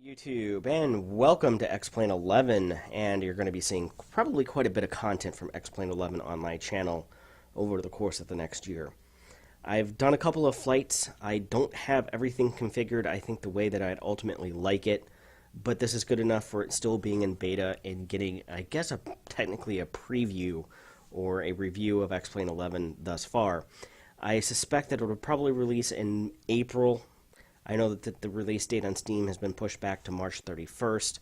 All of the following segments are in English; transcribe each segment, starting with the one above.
YouTube, and welcome to X-Plane 11, and you're going to be seeing probably quite a bit of content from X-Plane 11 on my channel over the course of the next year. I've done a couple of flights. I don't have everything configured, I think, the way that I'd ultimately like it, but this is good enough for it still being in beta and getting, I guess, technically a preview or a review of X-Plane 11 thus far. I suspect that it will probably release in April. I know that the release date on Steam has been pushed back to March 31st,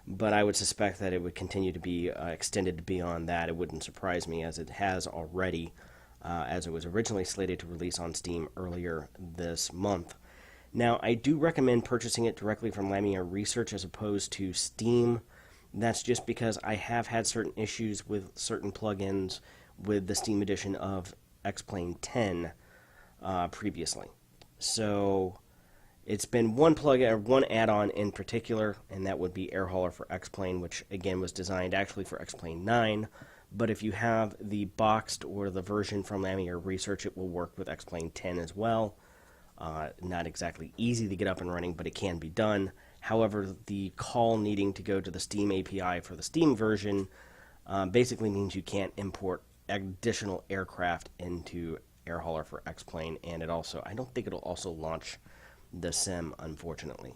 but I would suspect that it would continue to be extended beyond that. It wouldn't surprise me, as it has already, as it was originally slated to release on Steam earlier this month. Now, I do recommend purchasing it directly from Lamiar Research as opposed to Steam. That's just because I have had certain issues with certain plugins with the Steam edition of X-Plane 10 previously. So it's been one plugin or one add-on in particular, and that would be AirHauler for X-Plane, which again was designed actually for X-Plane 9. But if you have the boxed or the version from Lamiar Research, it will work with X-Plane 10 as well. Not exactly easy to get up and running, but it can be done. However, the call needing to go to the Steam API for the Steam version basically means you can't import additional aircraft into AirHauler for X-Plane, and it also, I don't think it'll also launch the sim, unfortunately.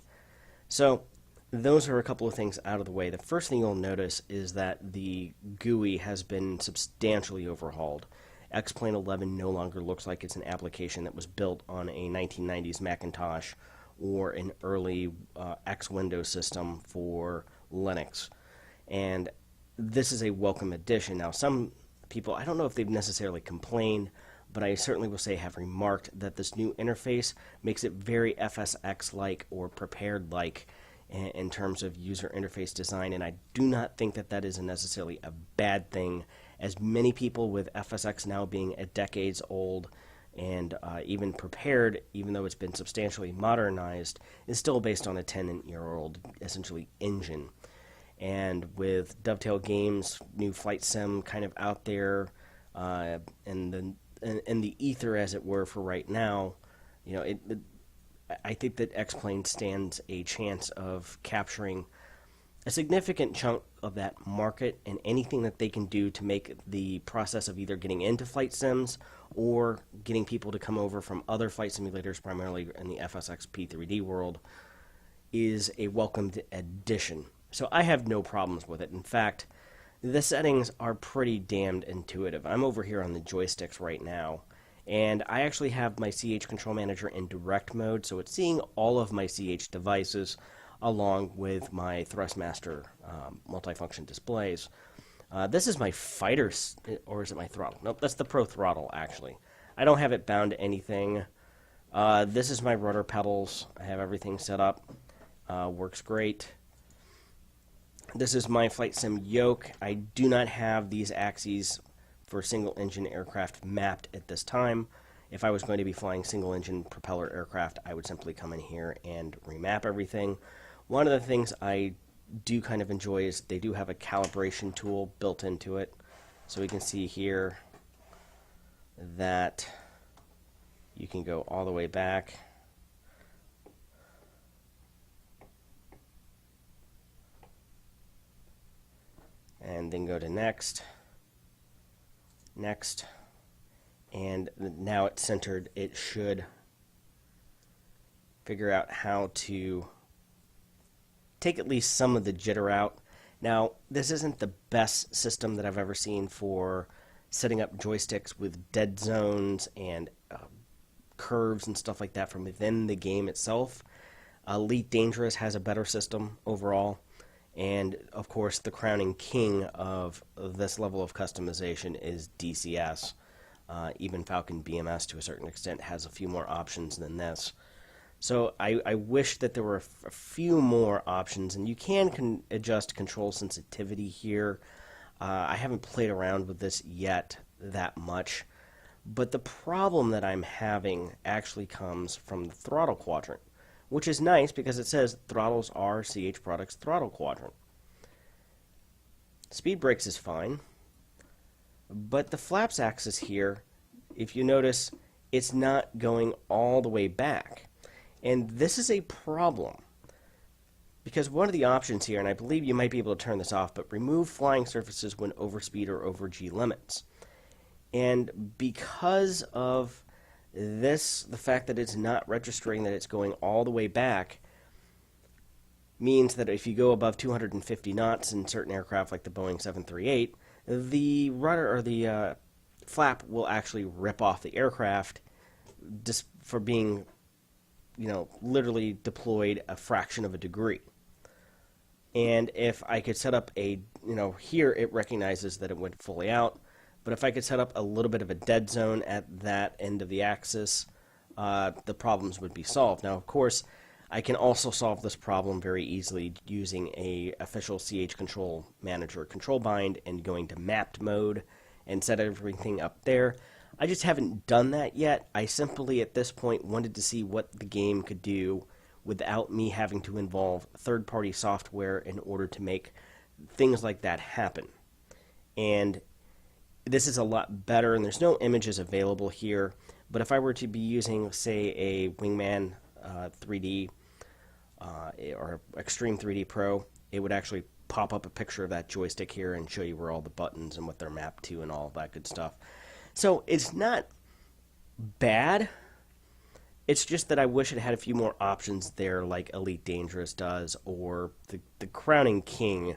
So those are a couple of things out of the way. The first thing you'll notice is that the GUI has been substantially overhauled. X-Plane 11 no longer looks like it's an application that was built on a 1990s Macintosh or an early X Windows system for Linux. And this is a welcome addition. Now, some people, I don't know if they've necessarily complained, but I certainly will say have remarked that this new interface makes it very FSX-like or prepared-like in terms of user interface design, and I do not think that that is necessarily a bad thing, as many people with FSX now being a decades old and even prepared, even though it's been substantially modernized, is still based on a 10-year-old, essentially, engine. And with Dovetail Games' new flight sim kind of out there, and the ether, as it were, for right now, you know, I think that X-Plane stands a chance of capturing a significant chunk of that market, and anything that they can do to make the process of either getting into flight sims or getting people to come over from other flight simulators, primarily in the FSX P3D world, is a welcomed addition. So I have no problems with it. In fact, the settings are pretty damned intuitive. I'm over here on the joysticks right now, and I actually have my CH Control Manager in direct mode, so it's seeing all of my CH devices along with my Thrustmaster multifunction displays. This is my fighter, or is it my throttle? Nope, that's the Pro Throttle, actually. I don't have it bound to anything. This is my rudder pedals. I have everything set up. Works great. This is my flight sim yoke. I do not have these axes for single-engine aircraft mapped at this time. If I was going to be flying single-engine propeller aircraft, I would simply come in here and remap everything. One of the things I do kind of enjoy is they do have a calibration tool built into it. So we can see here that you can go all the way back. And then go to next, next, and now it's centered. It should figure out how to take at least some of the jitter out. Now, this isn't the best system that I've ever seen for setting up joysticks with dead zones and curves and stuff like that from within the game itself. Elite Dangerous has a better system overall. And, of course, the crowning king of this level of customization is DCS. Even Falcon BMS, to a certain extent, has a few more options than this. So I wish that there were a few more options, and you can adjust control sensitivity here. I haven't played around with this yet that much, but the problem that I'm having actually comes from the throttle quadrant, which is nice because it says throttles are CH Products throttle quadrant. Speed brakes is fine, but the flaps axis here, if you notice, it's not going all the way back. And this is a problem. Because one of the options here, and I believe you might be able to turn this off, but remove flying surfaces when over speed or over G limits. And because of this, the fact that it's not registering that it's going all the way back means that if you go above 250 knots in certain aircraft like the Boeing 738, the rudder or the flap will actually rip off the aircraft just for being, literally deployed a fraction of a degree. And if I could set up here it recognizes that it went fully out, but if I could set up a little bit of a dead zone at that end of the axis, the problems would be solved. Now, of course, I can also solve this problem very easily using a official CH Control Manager control bind and going to mapped mode and set everything up there. I just haven't done that yet. I simply, at this point, wanted to see what the game could do without me having to involve third-party software in order to make things like that happen. And this is a lot better, and there's no images available here, but if I were to be using, say, a Wingman 3D or Extreme 3D Pro, it would actually pop up a picture of that joystick here and show you where all the buttons and what they're mapped to and all that good stuff. So it's not bad. It's just that I wish it had a few more options there like Elite Dangerous does, or the crowning king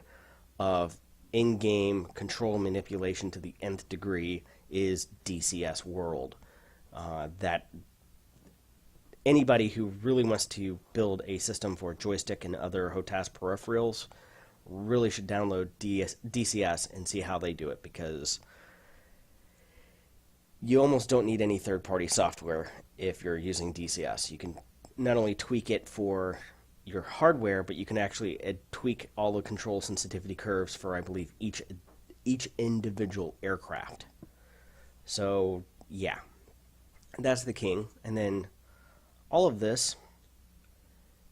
of in-game control manipulation to the nth degree is DCS World. That anybody who really wants to build a system for joystick and other HOTAS peripherals really should download DCS and see how they do it, because you almost don't need any third-party software if you're using DCS. You can not only tweak it for your hardware, but you can actually tweak all the control sensitivity curves for, I believe, each individual aircraft. So, yeah, that's the king. And then all of this.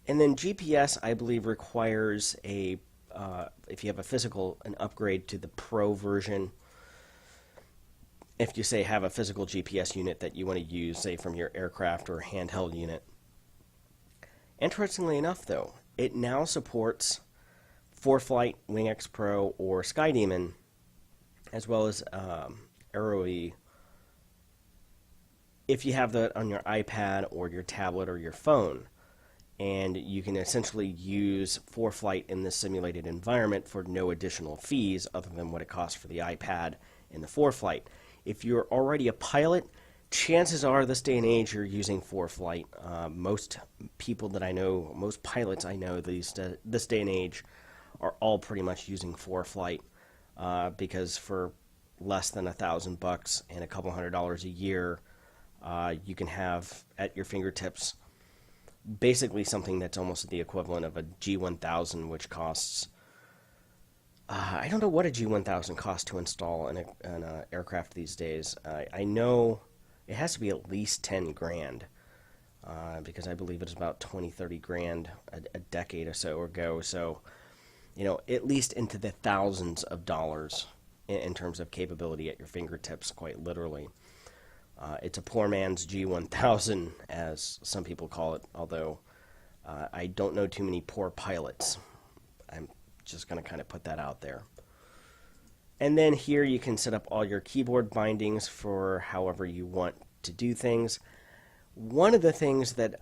And then GPS, I believe, requires if you have a physical, an upgrade to the Pro version. If you, say, have a physical GPS unit that you want to use, say, from your aircraft or handheld unit. Interestingly enough, though, it now supports ForeFlight, WingX Pro, or SkyDemon, as well as AeroE, if you have that on your iPad or your tablet or your phone. And you can essentially use ForeFlight in this simulated environment for no additional fees other than what it costs for the iPad and the ForeFlight. If you're already a pilot, chances are this day and age you're using ForeFlight. Most people that I know, most pilots I know this day and age are all pretty much using ForeFlight because for less than $1,000 and a couple $100 a year, you can have at your fingertips basically something that's almost the equivalent of a G1000, which costs I don't know what a G1000 costs to install in an aircraft these days. I know it has to be at least 10 grand because I believe it's about 20, 30 grand a decade or so ago. So, at least into the thousands of dollars in terms of capability at your fingertips, quite literally. It's a poor man's G1000, as some people call it, although I don't know too many poor pilots. I'm just going to kind of put that out there. And then here you can set up all your keyboard bindings for however you want to do things. One of the things that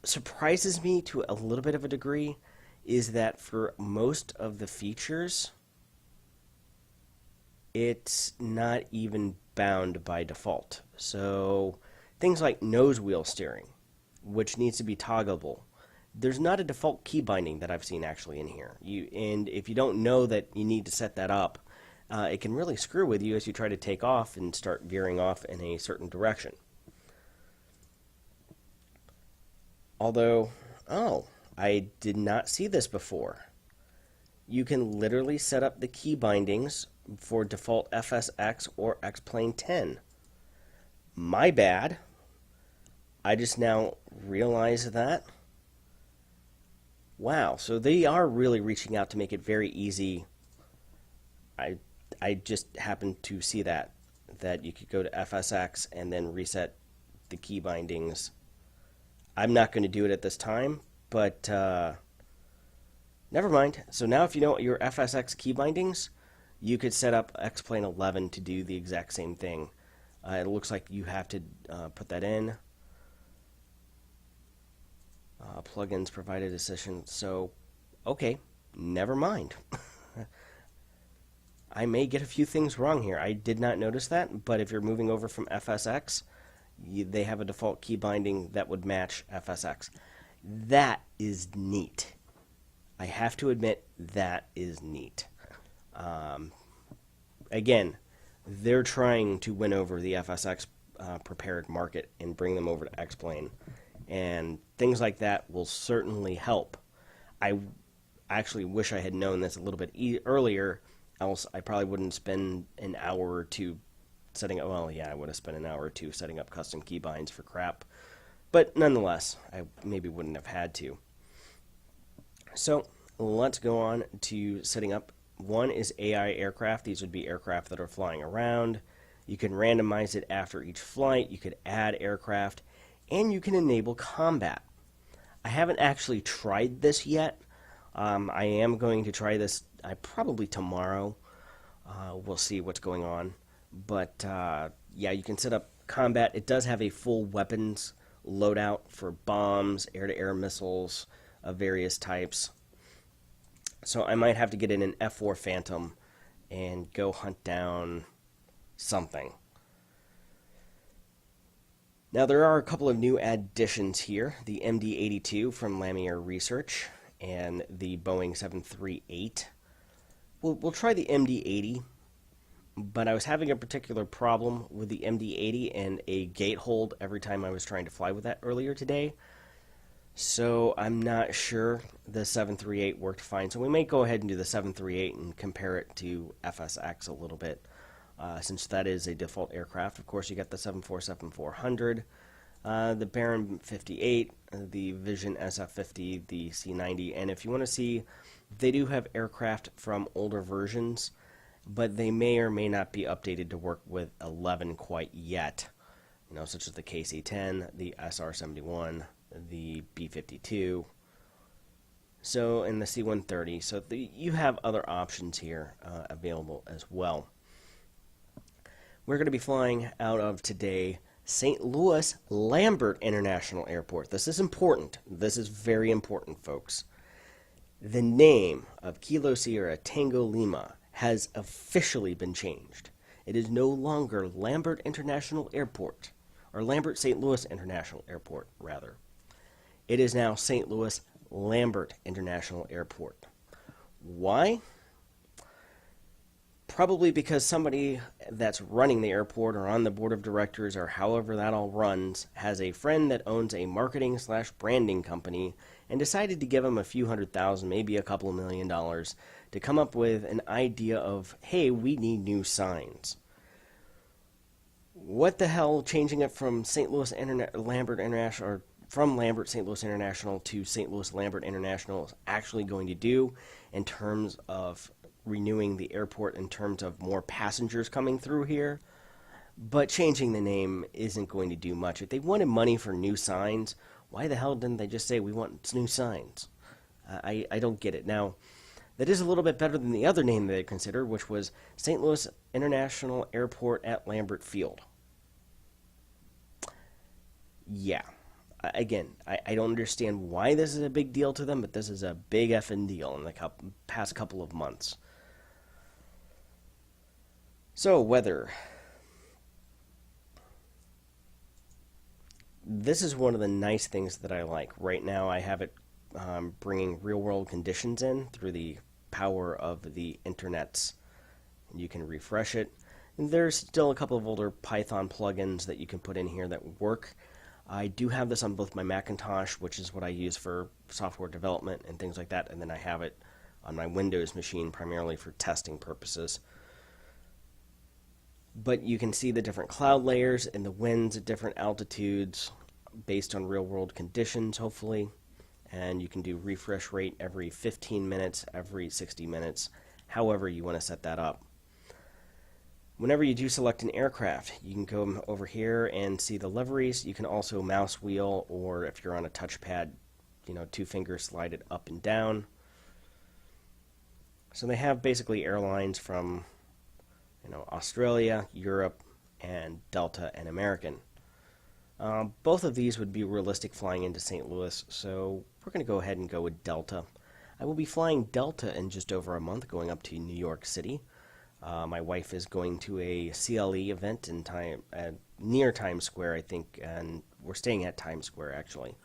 surprises me to a little bit of a degree is that for most of the features, it's not even bound by default. So things like nose wheel steering, which needs to be toggleable. There's not a default key binding that I've seen actually in here. And if you don't know that you need to set that up, it can really screw with you as you try to take off and start veering off in a certain direction. Although, I did not see this before. You can literally set up the key bindings for default FSX or X-Plane 10. My bad. I just now realized that. Wow, so they are really reaching out to make it very easy. I just happened to see that you could go to FSX and then reset the key bindings. I'm not going to do it at this time, but Never mind. So now if you know your FSX key bindings, you could set up X-Plane 11 to do the exact same thing. It looks like you have to put that in. Plugins provided a session. So, okay, never mind. I may get a few things wrong here. I did not notice that, but if you're moving over from FSX, they have a default key binding that would match FSX. That is neat. I have to admit, that is neat. Again, they're trying to win over the FSX prepared market and bring them over to X-Plane. And things like that will certainly help. I actually wish I had known this a little bit earlier, else I probably wouldn't spend an hour or two setting up. Well, yeah, I would have spent an hour or two setting up custom keybinds for crap. But nonetheless, I maybe wouldn't have had to. So let's go on to setting up. One is AI aircraft. These would be aircraft that are flying around. You can randomize it after each flight. You could add aircraft. And you can enable combat. I haven't actually tried this yet. I am going to try this probably tomorrow. We'll see what's going on. But yeah, you can set up combat. It does have a full weapons loadout for bombs, air-to-air missiles of various types. So I might have to get in an F4 Phantom and go hunt down something. Now there are a couple of new additions here. The MD-82 from Lamier Research and the Boeing 738. We'll try the MD-80, but I was having a particular problem with the MD-80 and a gate hold every time I was trying to fly with that earlier today. So I'm not sure the 738 worked fine. So we may go ahead and do the 738 and compare it to FSX a little bit. Since that is a default aircraft. Of course, you got the 747-400, the Baron 58, the Vision SF-50, the C-90, and if you want to see, they do have aircraft from older versions, but they may or may not be updated to work with 11 quite yet, such as the KC-10, the SR-71, the B-52, and the C-130. So you have other options here available as well. We're going to be flying out of today St. Louis Lambert International Airport. This is important. This is very important, folks. The name of Kilo Sierra Tango Lima has officially been changed. It is no longer Lambert International Airport, or Lambert St. Louis International Airport, rather. It is now St. Louis Lambert International Airport. Why? Probably because somebody that's running the airport or on the board of directors or however that all runs has a friend that owns a marketing/branding company and decided to give him a few $100,000, maybe a couple of $1 million to come up with an idea of, hey, we need new signs. What the hell changing it from St. Louis Lambert International, or from Lambert St. Louis International to St. Louis Lambert International is actually going to do in terms of renewing the airport, in terms of more passengers coming through here, but changing the name isn't going to do much. If they wanted money for new signs, why the hell didn't they just say we want new signs? I don't get it. Now, that is a little bit better than the other name they considered, which was St. Louis International Airport at Lambert Field. Yeah. Again, I don't understand why this is a big deal to them, but this is a big effing deal in the past couple of months. So, weather. This is one of the nice things that I like. Right now I have it bringing real-world conditions in through the power of the internets. You can refresh it. And there's still a couple of older Python plugins that you can put in here that work. I do have this on both my Macintosh, which is what I use for software development and things like that, and then I have it on my Windows machine primarily for testing purposes. But you can see the different cloud layers and the winds at different altitudes based on real-world conditions, hopefully. And you can do refresh rate every 15 minutes, every 60 minutes, however you want to set that up. Whenever you do select an aircraft, you can go over here and see the liveries. You can also mouse wheel, or if you're on a touchpad, 2 fingers slide it up and down. So they have basically airlines from, Australia, Europe, and Delta and American. Both of these would be realistic flying into St. Louis, so we're going to go ahead and go with Delta. I will be flying Delta in just over a month, going up to New York City. My wife is going to a CLE event in near Times Square, I think, and we're staying at Times Square actually.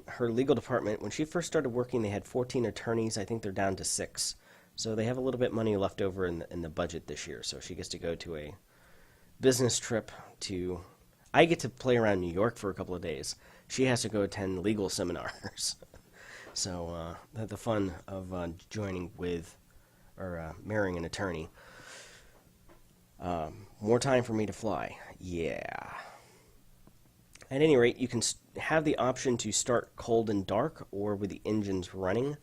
Her legal department, when she first started working, they had 14 attorneys. I think they're down to 6. So they have a little bit of money left over in the budget this year. So she gets to go to a business trip to. I get to play around New York for a couple of days. She has to go attend legal seminars. So the fun of joining with or marrying an attorney. More time for me to fly. Yeah. At any rate, you can have the option to start cold and dark or with the engines running.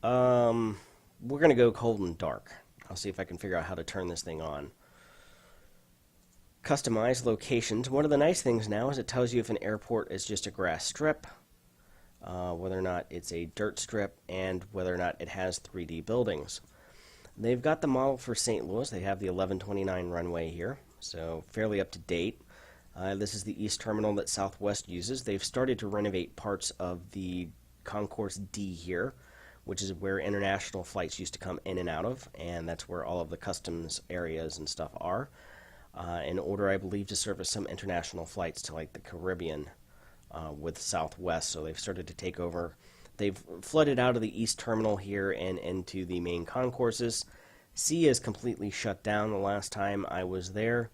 We're going to go cold and dark. I'll see if I can figure out how to turn this thing on. Customize locations. One of the nice things now is it tells you if an airport is just a grass strip, whether or not it's a dirt strip, and whether or not it has 3D buildings. They've got the model for St. Louis. They have the 1129 runway here, so fairly up to date. This is the East Terminal that Southwest uses. They've started to renovate parts of the Concourse D here, which is where international flights used to come in and out of, and that's where all of the customs areas and stuff are, in order, I believe, to service some international flights to like the Caribbean with Southwest. So they've started to take over. They've flooded out of the East Terminal here and into the main concourses. C is completely shut down the last time I was there,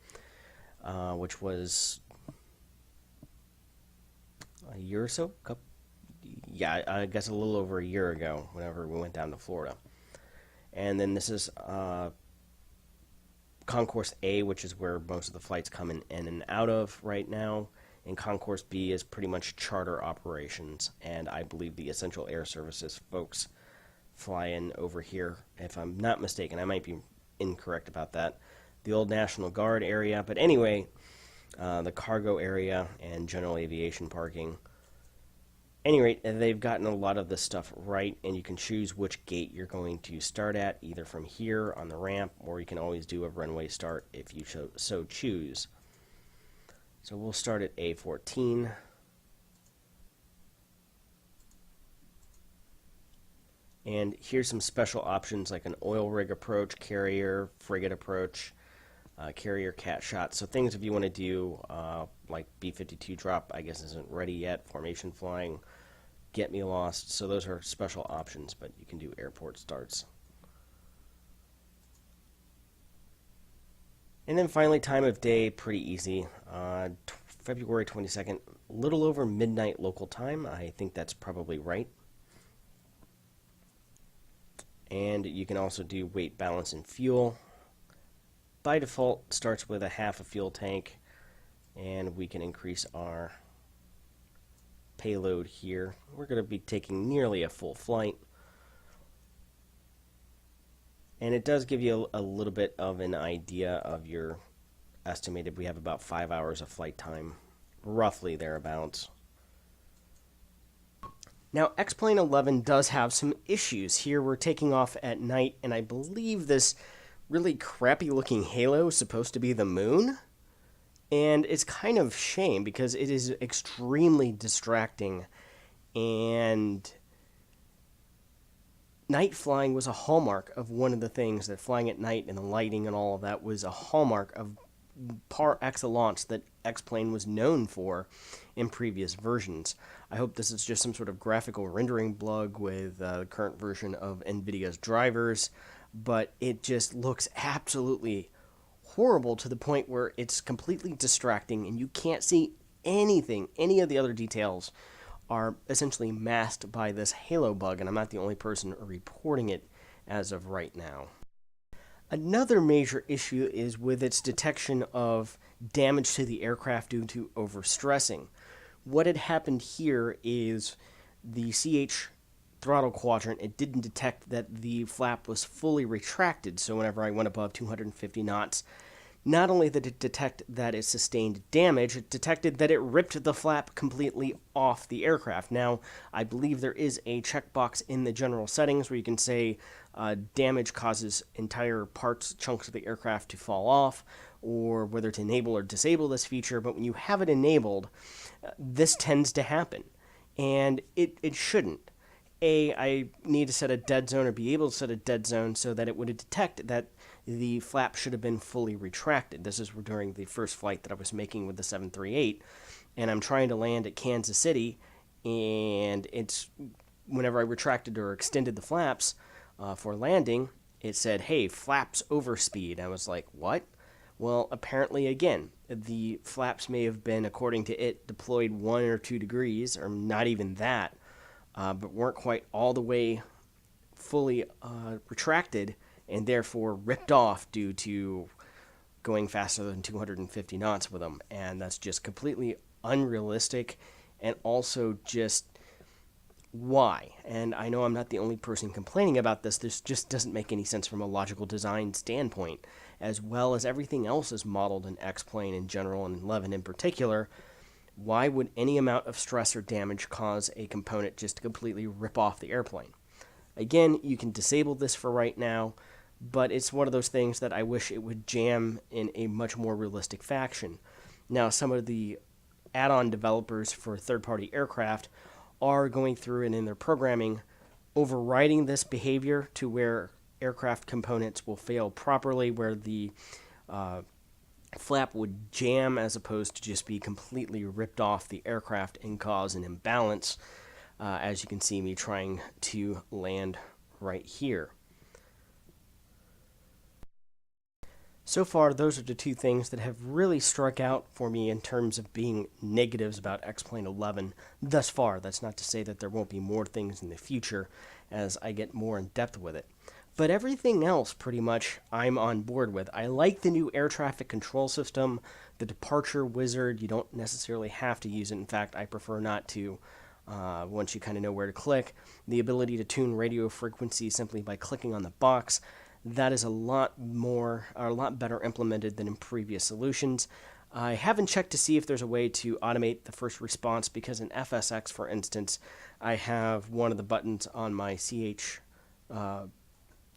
which was a year or so? Yeah, I guess a little over a year ago, whenever we went down to Florida. And then this is Concourse A, which is where most of the flights come in and out of right now. And Concourse B is pretty much charter operations, and I believe the Essential Air Services folks fly in over here, if I'm not mistaken. I might be incorrect about that. The old National Guard area, but anyway, the cargo area and general aviation parking. Any rate, they've gotten a lot of this stuff right, and you can choose which gate you're going to start at, either from here on the ramp, or you can always do a runway start if you so choose. So we'll start at A14. And here's some special options like an oil rig approach, carrier, frigate approach, carrier cat shot. So things if you want to do like B-52 drop, I guess isn't ready yet, formation flying, get me lost. So those are special options, but you can do airport starts. And then finally, time of day, pretty easy. February 22nd, a little over midnight local time. I think that's probably right. And you can also do weight, balance, and fuel. By default, starts with a half a fuel tank, and we can increase our payload here. We're going to be taking nearly a full flight. And it does give you a little bit of an idea of your estimated. We have about 5 hours of flight time, roughly thereabouts. Now, X-Plane 11 does have some issues. Here we're taking off at night, and I believe this really crappy-looking halo is supposed to be the moon. And it's kind of shame because it is extremely distracting, and night flying was a hallmark of one of the things that flying at night and the lighting and all of that was a hallmark of par excellence that X-Plane was known for in previous versions. I hope this is just some sort of graphical rendering bug with the current version of NVIDIA's drivers, but it just looks absolutely horrible to the point where it's completely distracting and you can't see anything. Any of the other details are essentially masked by this halo bug, and I'm not the only person reporting it as of right now. Another major issue is with its detection of damage to the aircraft due to overstressing. What had happened here is the CH throttle quadrant, it didn't detect that the flap was fully retracted, so whenever I went above 250 knots, Not only did it detect that it sustained damage, it detected that it ripped the flap completely off the aircraft. Now, I believe there is a checkbox in the general settings where you can say damage causes entire parts, chunks of the aircraft to fall off, or whether to enable or disable this feature. But when you have it enabled, this tends to happen, and it shouldn't. I need to set a dead zone or be able to set a dead zone so that it would detect that the flap should have been fully retracted. This is during the first flight that I was making with the 738, and I'm trying to land at Kansas City, and it's whenever I retracted or extended the flaps for landing, it said, "Hey, flaps overspeed." I was like, "What?" Well, apparently, again, the flaps may have been, according to it, deployed 1 or 2 degrees, or not even that, but weren't quite all the way fully retracted and therefore ripped off due to going faster than 250 knots with them. And that's just completely unrealistic, and also just why. And I know I'm not the only person complaining about this. This just doesn't make any sense from a logical design standpoint, as well as everything else is modeled in X-Plane in general and in 11 in particular. Why would any amount of stress or damage cause a component just to completely rip off the airplane? Again, you can disable this for right now, but it's one of those things that I wish it would jam in a much more realistic fashion. Now, some of the add-on developers for third-party aircraft are going through and in their programming overriding this behavior to where aircraft components will fail properly, where the flap would jam as opposed to just be completely ripped off the aircraft and cause an imbalance, as you can see me trying to land right here. So far, those are the two things that have really struck out for me in terms of being negatives about X-Plane 11 thus far. That's not to say that there won't be more things in the future as I get more in depth with it. But everything else, pretty much, I'm on board with. I like the new air traffic control system, the departure wizard. You don't necessarily have to use it. In fact, I prefer not to once you kind of know where to click. The ability to tune radio frequency simply by clicking on the box. That is a lot better implemented than in previous solutions. I haven't checked to see if there's a way to automate the first response, because in FSX, for instance, I have one of the buttons on my CH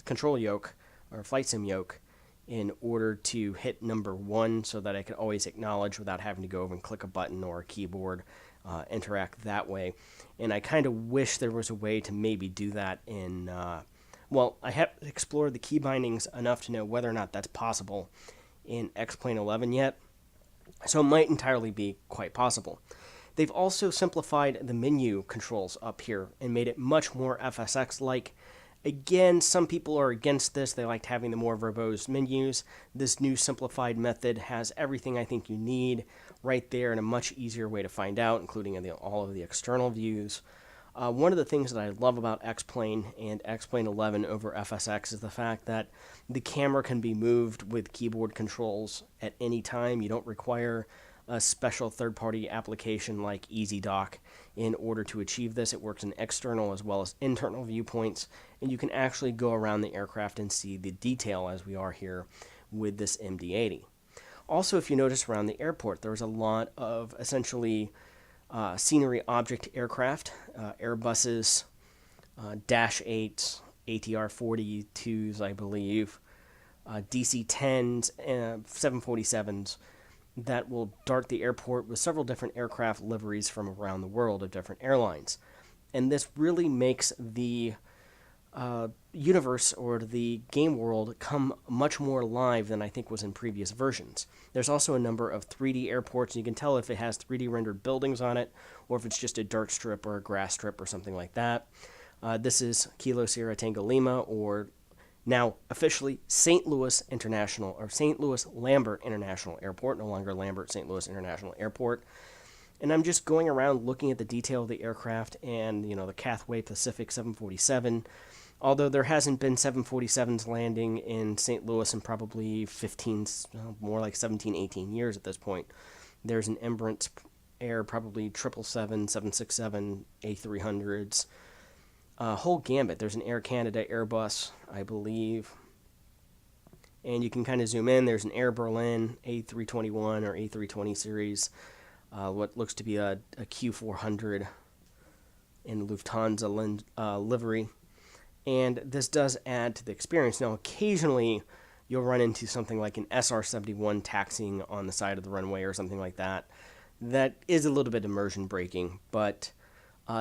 control yoke or flight sim yoke in order to hit number 1 so that I can always acknowledge without having to go over and click a button or a keyboard, interact that way. And I kind of wish there was a way to maybe do that in... Well, I haven't explored the key bindings enough to know whether or not that's possible in X-Plane 11 yet, so it might entirely be quite possible. They've also simplified the menu controls up here and made it much more FSX-like. Again, some people are against this. They liked having the more verbose menus. This new simplified method has everything I think you need right there in a much easier way to find out, including in all of the external views. One of the things that I love about X-Plane and X-Plane 11 over FSX is the fact that the camera can be moved with keyboard controls at any time. You don't require a special third-party application like EasyDock in order to achieve this. It works in external as well as internal viewpoints, and you can actually go around the aircraft and see the detail as we are here with this MD-80. Also, if you notice around the airport, there's a lot of essentially scenery object aircraft, Airbuses, Dash 8s, ATR 42s, I believe, DC-10s, 747s that will dart the airport with several different aircraft liveries from around the world of different airlines. And this really makes the universe or the game world come much more alive than I think was in previous versions. There's also a number of 3D airports, and you can tell if it has 3D rendered buildings on it or if it's just a dirt strip or a grass strip or something like that. This is Kilo Sierra Tango Lima, or now officially St. Louis International, or St. Louis Lambert International Airport, no longer Lambert St. Louis International Airport. And I'm just going around looking at the detail of the aircraft and, the Cathay Pacific 747. Although there hasn't been 747s landing in St. Louis in probably 15, more like 17, 18 years at this point. There's an Emirates Air, probably 777, 767, A300s. Whole gambit. There's an Air Canada Airbus, I believe. and you can kind of zoom in. There's an Air Berlin A321 or A320 series, what looks to be a Q400 in Lufthansa livery, and this does add to the experience. Now, occasionally you'll run into something like an SR-71 taxiing on the side of the runway or something like that. That is a little bit immersion breaking, but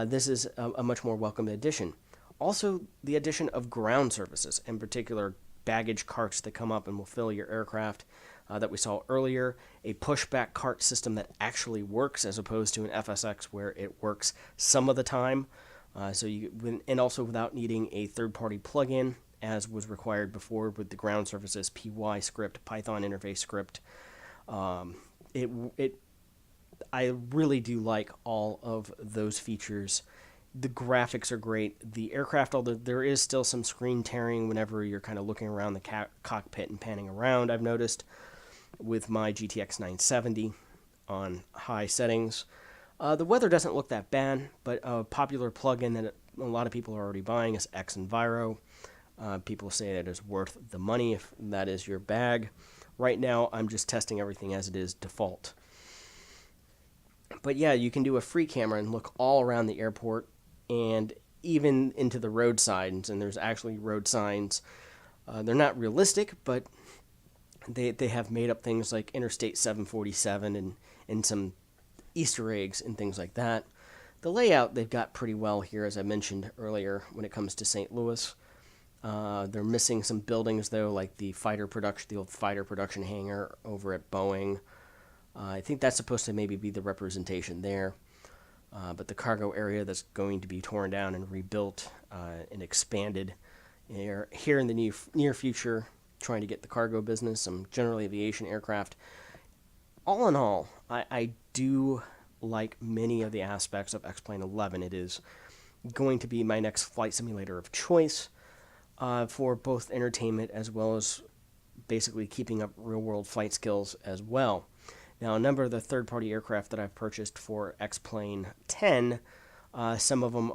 this is a much more welcome addition. Also, the addition of ground services, in particular baggage carts that come up and will fill your aircraft that we saw earlier, a pushback cart system that actually works as opposed to an FSX where it works some of the time. And also without needing a third-party plugin, as was required before with the ground services PY script, Python interface script. I really do like all of those features. The graphics are great. The aircraft, although there is still some screen tearing whenever you're kind of looking around the cockpit and panning around, I've noticed with my GTX 970 on high settings. The weather doesn't look that bad, but a popular plugin that a lot of people are already buying is XEnviro. People say that it's worth the money if that is your bag. Right now, I'm just testing everything as it is default. But yeah, you can do a free camera and look all around the airport and even into the road signs, and there's actually road signs. They're not realistic, but they have made up things like Interstate 747 and some Easter eggs and things like that. The layout they've got pretty well here, as I mentioned earlier, when it comes to St. Louis. They're missing some buildings, though, like the old fighter production hangar over at Boeing. I think that's supposed to maybe be the representation there. But the cargo area that's going to be torn down and rebuilt and expanded here in the near future, trying to get the cargo business, some general aviation aircraft. All in all, I do like many of the aspects of X-Plane 11. It is going to be my next flight simulator of choice for both entertainment as well as basically keeping up real-world flight skills as well. Now, a number of the third-party aircraft that I've purchased for X-Plane 10, some of them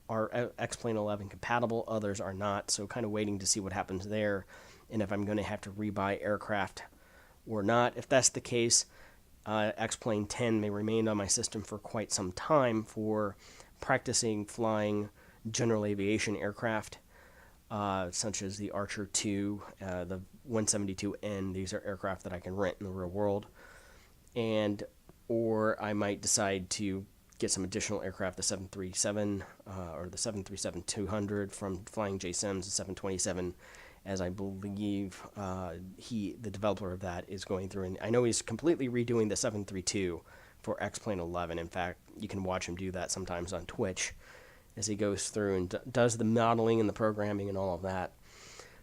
are X-Plane 11 compatible, others are not, so kind of waiting to see what happens there and if I'm going to have to rebuy aircraft or not. If that's the case, X-Plane 10 may remain on my system for quite some time for practicing flying general aviation aircraft, such as the Archer II, the 172N. These are aircraft that I can rent in the real world. Or I might decide to get some additional aircraft, the 737 or the 737-200 from Flying J Sims, the 727, as I believe the developer of that is going through. And I know he's completely redoing the 732 for X-Plane 11. In fact, you can watch him do that sometimes on Twitch as he goes through and does the modeling and the programming and all of that.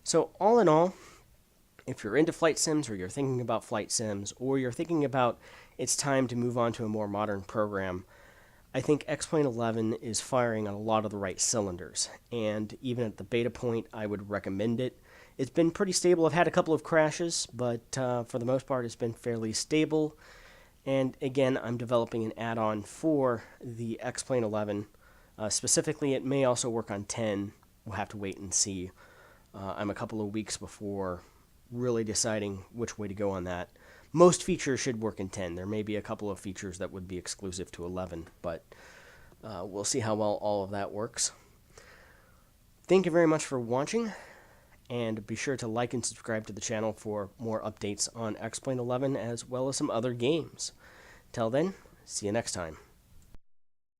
So all in all, if you're into flight sims, or you're thinking about flight sims, or you're thinking about it's time to move on to a more modern program, I think X-Plane 11 is firing on a lot of the right cylinders. And even at the beta point, I would recommend it. It's been pretty stable. I've had a couple of crashes, but for the most part, it's been fairly stable. And again, I'm developing an add-on for the X-Plane 11. Specifically, it may also work on 10. We'll have to wait and see. I'm a couple of weeks before really deciding which way to go on that. Most features should work in 10. There may be a couple of features that would be exclusive to 11, but we'll see how well all of that works. Thank you very much for watching, and be sure to like and subscribe to the channel for more updates on X-Plane 11 as well as some other games. Till then, see you next time.